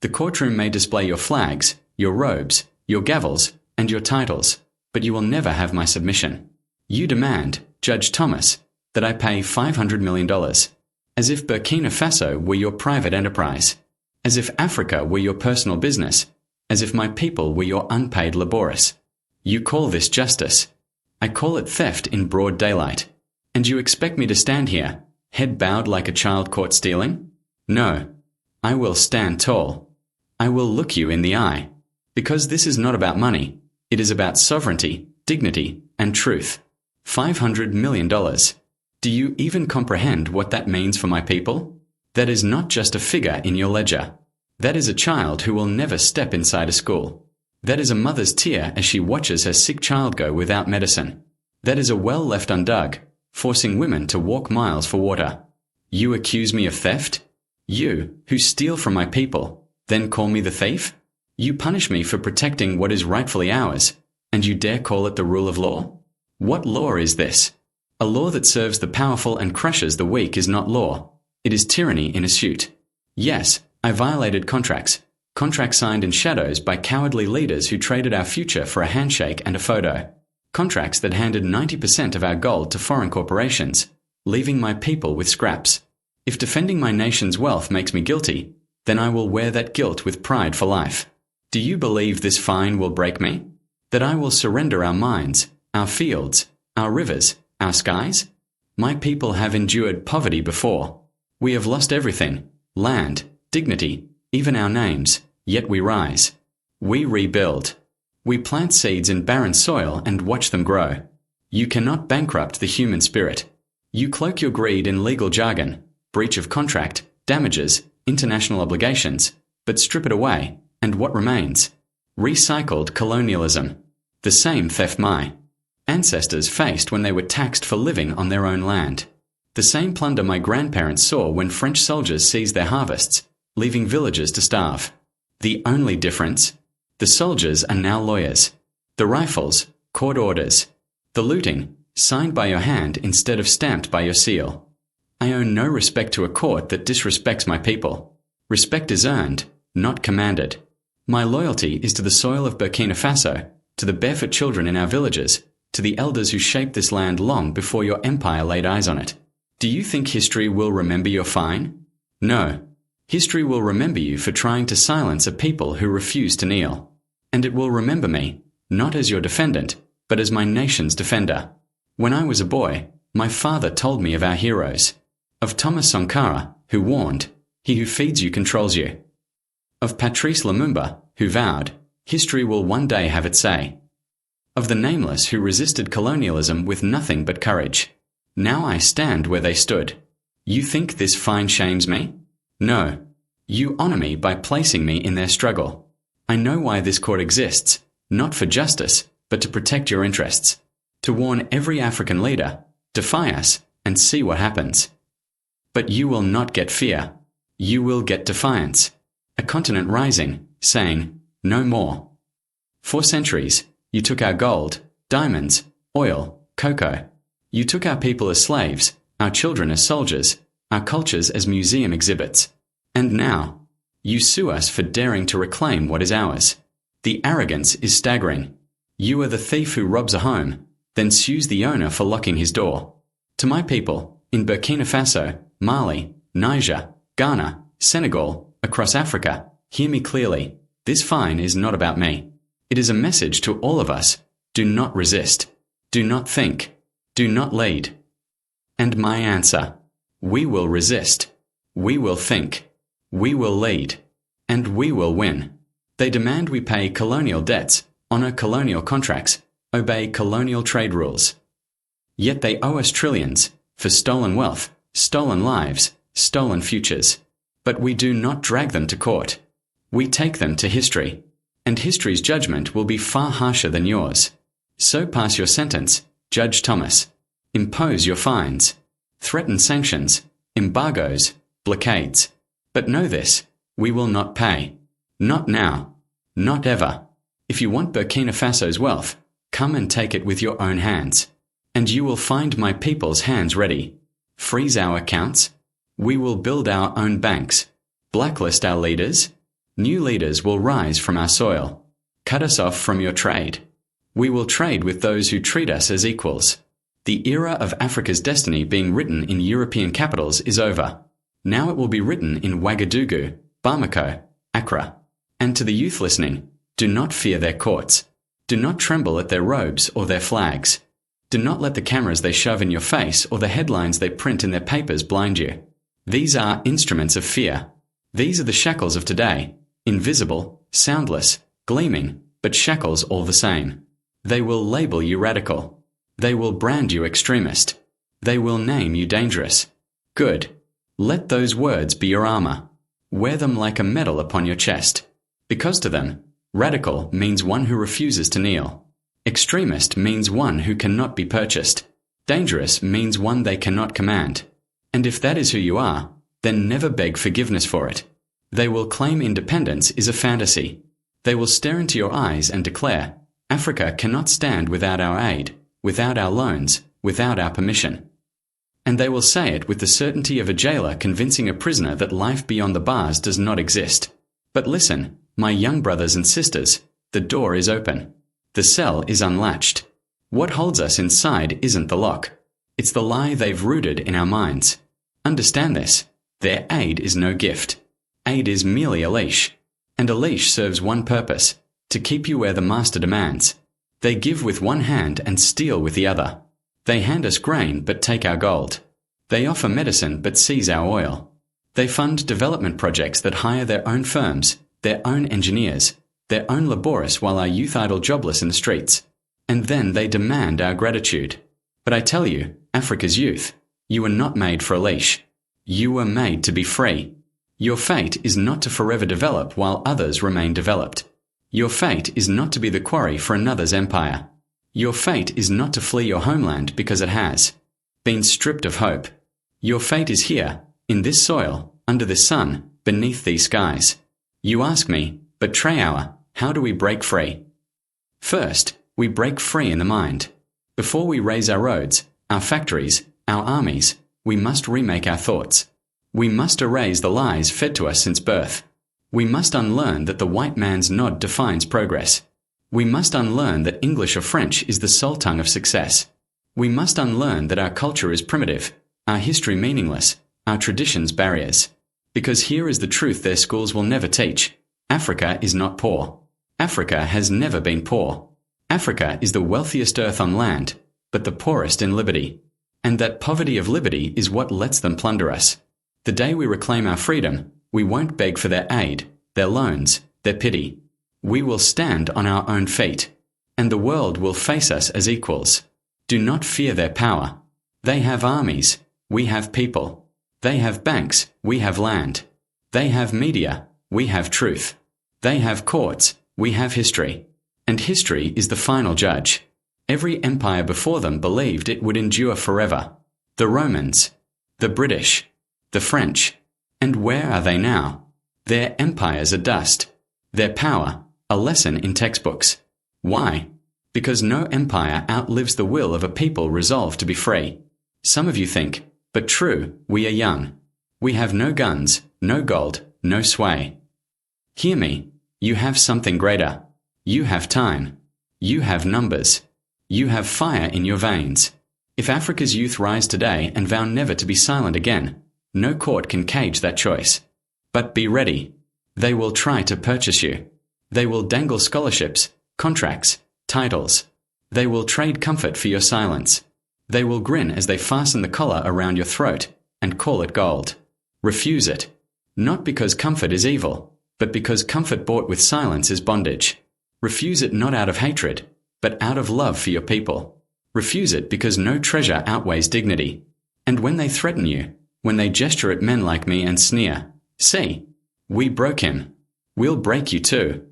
The courtroom may display your flags, your robes, your gavels, and your titles, but you will never have my submission. You demand, Judge Thomas, that I pay $500 million, as if Burkina Faso were your private enterprise, as if Africa were your personal business, as if my people were your unpaid laboris. You call this justice. I call it theft in broad daylight. And you expect me to stand here, head bowed like a child caught stealing? No. I will stand tall. I will look you in the eye. Because this is not about money. It is about sovereignty, dignity, and truth. $500 million. Do you even comprehend what that means for my people? That is not just a figure in your ledger. That is a child who will never step inside a school. That is a mother's tear as she watches her sick child go without medicine. That is a well left undug, forcing women to walk miles for water. You accuse me of theft? You, who steal from my people, then call me the thief? You punish me for protecting what is rightfully ours, and you dare call it the rule of law? What law is this? A law that serves the powerful and crushes the weak is not law. It is tyranny in a suit. Yes, I violated contracts signed in shadows by cowardly leaders who traded our future for a handshake and a photo. Contracts that handed 90% of our gold to foreign corporations, leaving my people with scraps. If defending my nation's wealth makes me guilty, then I will wear that guilt with pride for life. Do you believe this fine will break me? That I will surrender our mines, our fields, our rivers, our skies? My people have endured poverty before. We have lost everything, land, dignity, even our names, yet we rise. We rebuild. We plant seeds in barren soil and watch them grow. You cannot bankrupt the human spirit. You cloak your greed in legal jargon, breach of contract, damages, international obligations, but strip it away, and what remains? Recycled colonialism. The same theft my ancestors faced when they were taxed for living on their own land. The same plunder my grandparents saw when French soldiers seized their harvests, leaving villagers to starve. The only difference? The soldiers are now lawyers. The rifles, court orders. The looting, signed by your hand instead of stamped by your seal. I owe no respect to a court that disrespects my people. Respect is earned, not commanded. My loyalty is to the soil of Burkina Faso, to the barefoot children in our villages, to the elders who shaped this land long before your empire laid eyes on it. Do you think history will remember your fine? No. History will remember you for trying to silence a people who refuse to kneel. And it will remember me, not as your defendant, but as my nation's defender. When I was a boy, my father told me of our heroes. Of Thomas Sankara, who warned, "He who feeds you controls you." Of Patrice Lumumba, who vowed, "History will one day have its say." Of the nameless who resisted colonialism with nothing but courage. Now I stand where they stood. You think this fine shames me? No. You honor me by placing me in their struggle. I know why this court exists, not for justice, but to protect your interests. To warn every African leader, defy us, and see what happens. But you will not get fear. You will get defiance. A continent rising, saying, no more. For centuries, you took our gold, diamonds, oil, cocoa. You took our people as slaves, our children as soldiers, our cultures as museum exhibits. And now, you sue us for daring to reclaim what is ours. The arrogance is staggering. You are the thief who robs a home, then sues the owner for locking his door. To my people, in Burkina Faso, Mali, Niger, Ghana, Senegal, across Africa, hear me clearly. This fine is not about me. It is a message to all of us. Do not resist. Do not think. Do not lead. And my answer: we will resist. We will think. We will lead. And we will win. They demand we pay colonial debts, honor colonial contracts, obey colonial trade rules. Yet they owe us trillions for stolen wealth, stolen lives, stolen futures. But we do not drag them to court. We take them to history. And history's judgment will be far harsher than yours. So pass your sentence, Judge Thomas. Impose your fines. Threaten sanctions, embargoes, blockades. But know this, we will not pay. Not now. Not ever. If you want Burkina Faso's wealth, come and take it with your own hands. And you will find my people's hands ready. Freeze our accounts. We will build our own banks. Blacklist our leaders. New leaders will rise from our soil. Cut us off from your trade. We will trade with those who treat us as equals. The era of Africa's destiny being written in European capitals is over. Now it will be written in Ouagadougou, Bamako, Accra. And to the youth listening, do not fear their courts. Do not tremble at their robes or their flags. Do not let the cameras they shove in your face or the headlines they print in their papers blind you. These are instruments of fear. These are the shackles of today, invisible, soundless, gleaming, but shackles all the same. They will label you radical. They will brand you extremist. They will name you dangerous. Good. Let those words be your armor. Wear them like a medal upon your chest. Because to them, radical means one who refuses to kneel. Extremist means one who cannot be purchased. Dangerous means one they cannot command. And if that is who you are, then never beg forgiveness for it. They will claim independence is a fantasy. They will stare into your eyes and declare, Africa cannot stand without our aid, without our loans, without our permission. And they will say it with the certainty of a jailer convincing a prisoner that life beyond the bars does not exist. But listen, my young brothers and sisters, the door is open. The cell is unlatched. What holds us inside isn't the lock. It's the lie they've rooted in our minds. Understand this. Their aid is no gift. Aid is merely a leash. And a leash serves one purpose, to keep you where the master demands. They give with one hand and steal with the other. They hand us grain but take our gold. They offer medicine but seize our oil. They fund development projects that hire their own firms, their own engineers, their own laborists while our youth idle jobless in the streets. And then they demand our gratitude. But I tell you, Africa's youth, you were not made for a leash. You were made to be free. Your fate is not to forever develop while others remain developed. Your fate is not to be the quarry for another's empire. Your fate is not to flee your homeland because it has been stripped of hope. Your fate is here, in this soil, under this sun, beneath these skies. You ask me, but Traoré, how do we break free? First, we break free in the mind. Before we raise our roads, our factories, our armies, we must remake our thoughts. We must erase the lies fed to us since birth. We must unlearn that the white man's nod defines progress. We must unlearn that English or French is the sole tongue of success. We must unlearn that our culture is primitive, our history meaningless, our traditions barriers. Because here is the truth their schools will never teach. Africa is not poor. Africa has never been poor. Africa is the wealthiest earth on land, but the poorest in liberty. And that poverty of liberty is what lets them plunder us. The day we reclaim our freedom, we won't beg for their aid, their loans, their pity. We will stand on our own feet, and the world will face us as equals. Do not fear their power. They have armies, we have people. They have banks, we have land. They have media, we have truth. They have courts, we have history. And history is the final judge. Every empire before them believed it would endure forever. The Romans, the British, the French. And where are they now? Their empires are dust. Their power, a lesson in textbooks. Why? Because no empire outlives the will of a people resolved to be free. Some of you think, but true, we are young. We have no guns, no gold, no sway. Hear me, you have something greater. You have time. You have numbers. You have fire in your veins. If Africa's youth rise today and vow never to be silent again, no court can cage that choice. But be ready. They will try to purchase you. They will dangle scholarships, contracts, titles. They will trade comfort for your silence. They will grin as they fasten the collar around your throat and call it gold. Refuse it. Not because comfort is evil, but because comfort bought with silence is bondage. Refuse it not out of hatred, but out of love for your people. Refuse it because no treasure outweighs dignity. And when they threaten you, when they gesture at men like me and sneer, see, we broke him. We'll break you too.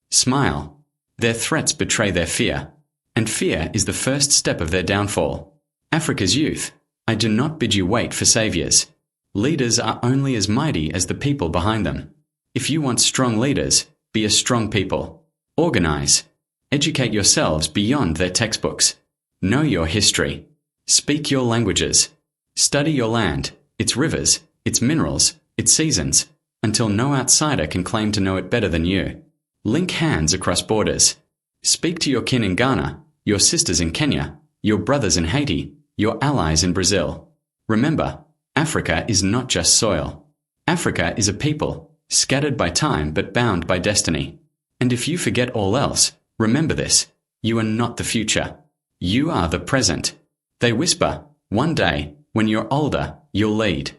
Smile. Their threats betray their fear, and fear is the first step of their downfall. Africa's youth, I do not bid you wait for saviors. Leaders are only as mighty as the people behind them. If you want strong leaders, be a strong people. Organize. Educate yourselves beyond their textbooks. Know your history. Speak your languages. Study your land, its rivers, its minerals, its seasons. until no outsider can claim to know it better than you. Link hands across borders. Speak to your kin in Ghana, your sisters in Kenya, your brothers in Haiti, your allies in Brazil. Remember, Africa is not just soil. Africa is a people, scattered by time but bound by destiny. And if you forget all else, remember this: you are not the future. You are the present. They whisper, one day, when you're older, you'll lead.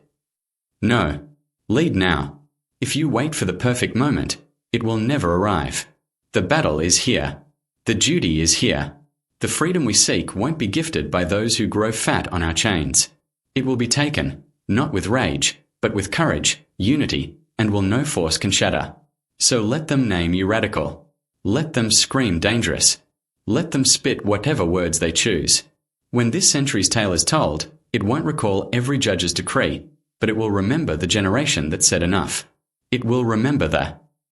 No. Lead now. If you wait for the perfect moment, it will never arrive. The battle is here. The duty is here. The freedom we seek won't be gifted by those who grow fat on our chains. It will be taken, not with rage, but with courage, unity, and will no force can shatter. So let them name you radical. Let them scream dangerous. Let them spit whatever words they choose. When this century's tale is told, it won't recall every judge's decree, but it will remember the generation that said enough. It will remember the